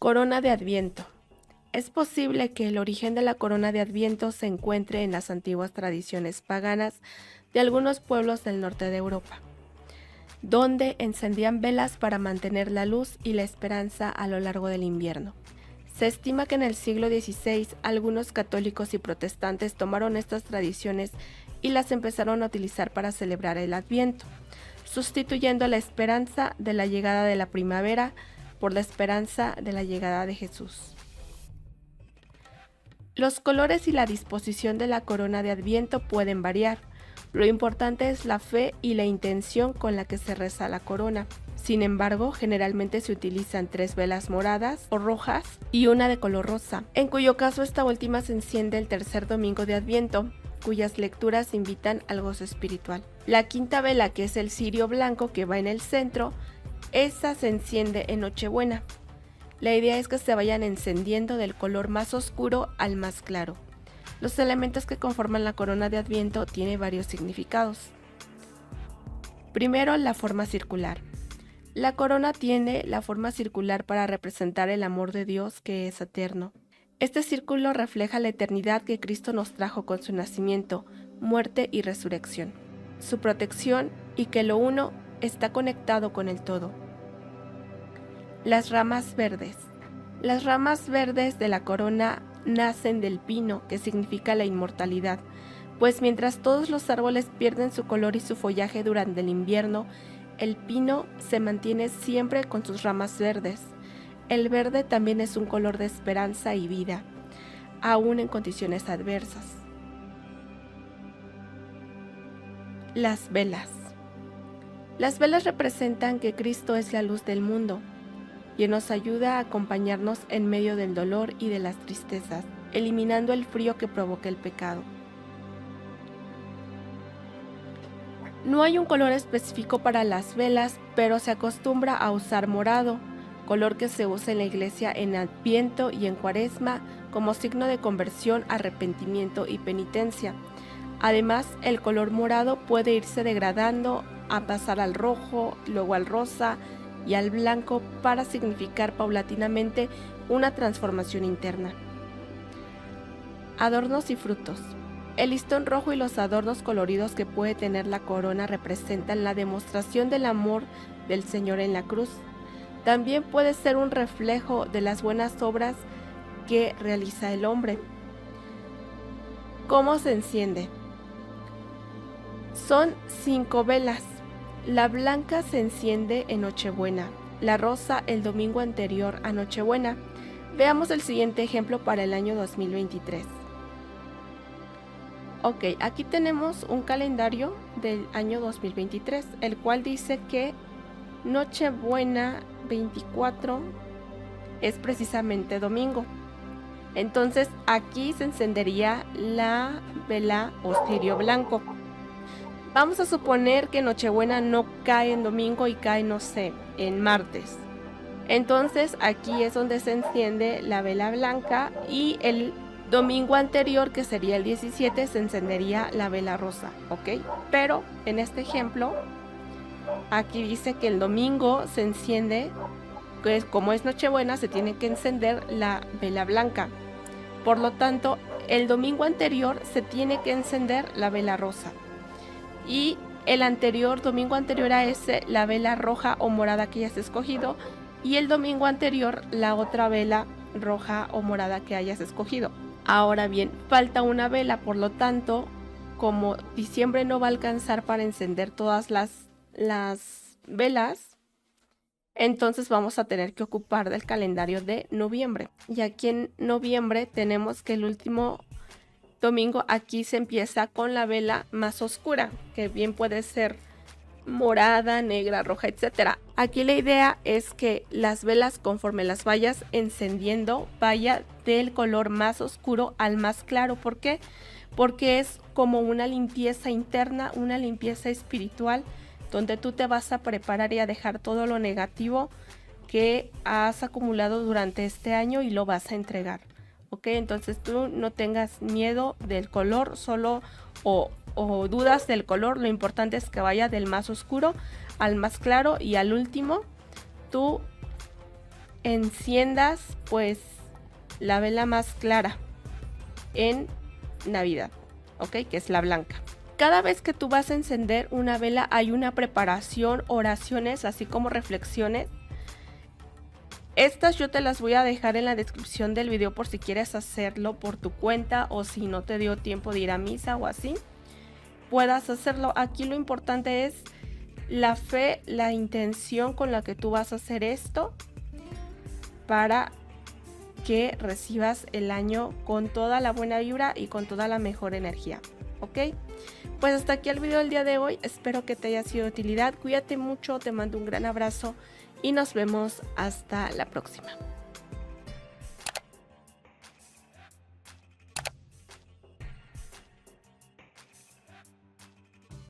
Corona de Adviento. Es posible que el origen de la corona de Adviento se encuentre en las antiguas tradiciones paganas de algunos pueblos del norte de Europa, donde encendían velas para mantener la luz y la esperanza a lo largo del invierno. Se estima que en el siglo XVI algunos católicos y protestantes tomaron estas tradiciones y las empezaron a utilizar para celebrar el Adviento, sustituyendo la esperanza de la llegada de la primavera por la esperanza de la llegada de Jesús. Los colores y la disposición de la corona de Adviento pueden variar. Lo importante es la fe y la intención con la que se reza la corona. Sin embargo, generalmente se utilizan 3 velas moradas o rojas y una de color rosa, en cuyo caso esta última se enciende el tercer domingo de Adviento, cuyas lecturas invitan al gozo espiritual. La quinta vela, que es el cirio blanco que va en el centro, esa se enciende en Nochebuena. La idea es que se vayan encendiendo del color más oscuro al más claro. Los elementos que conforman la corona de Adviento tienen varios significados. Primero, la forma circular. La corona tiene la forma circular para representar el amor de Dios que es eterno. Este círculo refleja la eternidad que Cristo nos trajo con su nacimiento, muerte y resurrección, su protección y que lo uno está conectado con el todo. Las ramas verdes. Las ramas verdes de la corona nacen del pino, que significa la inmortalidad, pues mientras todos los árboles pierden su color y su follaje durante el invierno, el pino se mantiene siempre con sus ramas verdes. El verde también es un color de esperanza y vida, aún en condiciones adversas. Las velas. Las velas representan que Cristo es la luz del mundo y nos ayuda a acompañarnos en medio del dolor y de las tristezas, eliminando el frío que provoca el pecado. No hay un color específico para las velas, pero se acostumbra a usar morado, color que se usa en la iglesia en Adviento y en Cuaresma como signo de conversión, arrepentimiento y penitencia. Además, el color morado puede irse degradando a pasar al rojo, luego al rosa y al blanco para significar paulatinamente una transformación interna. Adornos y frutos. El listón rojo y los adornos coloridos que puede tener la corona representan la demostración del amor del Señor en la cruz. También puede ser un reflejo de las buenas obras que realiza el hombre. ¿Cómo se enciende? Son 5 velas. La blanca se enciende en Nochebuena, la rosa el domingo anterior a Nochebuena. Veamos el siguiente ejemplo para el año 2023. Ok, aquí tenemos un calendario del año 2023, el cual dice que Nochebuena 24 es precisamente domingo. Entonces aquí se encendería la vela o cirio blanco. Vamos a suponer que Nochebuena no cae en domingo y cae, no sé, en martes. Entonces aquí es donde se enciende la vela blanca y el domingo anterior, que sería el 17, se encendería la vela rosa, ¿ok? Pero en este ejemplo, aquí dice que el domingo se enciende, pues como es Nochebuena, se tiene que encender la vela blanca. Por lo tanto, el domingo anterior se tiene que encender la vela rosa. Y el domingo anterior a ese, la vela roja o morada que hayas escogido, y el domingo anterior, la otra vela roja o morada que hayas escogido. Ahora bien, falta una vela, por lo tanto, como diciembre no va a alcanzar para encender todas las velas, entonces vamos a tener que ocupar del calendario de noviembre. Y aquí en noviembre tenemos que el último domingo aquí se empieza con la vela más oscura, que bien puede ser morada, negra, roja, etc. Aquí la idea es que las velas, conforme las vayas encendiendo, vaya del color más oscuro al más claro. ¿Por qué? Porque es como una limpieza interna, una limpieza espiritual, donde tú te vas a preparar y a dejar todo lo negativo que has acumulado durante este año y lo vas a entregar. ¿Ok? Entonces tú no tengas miedo del color solo o dudas del color. Lo importante es que vaya del más oscuro al más claro y al último tú enciendas pues la vela más clara en Navidad, ¿ok? Que es la blanca. Cada vez que tú vas a encender una vela hay una preparación, oraciones, así como reflexiones. Estas yo te las voy a dejar en la descripción del video por si quieres hacerlo por tu cuenta o si no te dio tiempo de ir a misa o así, puedas hacerlo. Aquí lo importante es la fe, la intención con la que tú vas a hacer esto para que recibas el año con toda la buena vibra y con toda la mejor energía, ¿ok? Pues hasta aquí el video del día de hoy, espero que te haya sido de utilidad, cuídate mucho, te mando un gran abrazo y nos vemos hasta la próxima.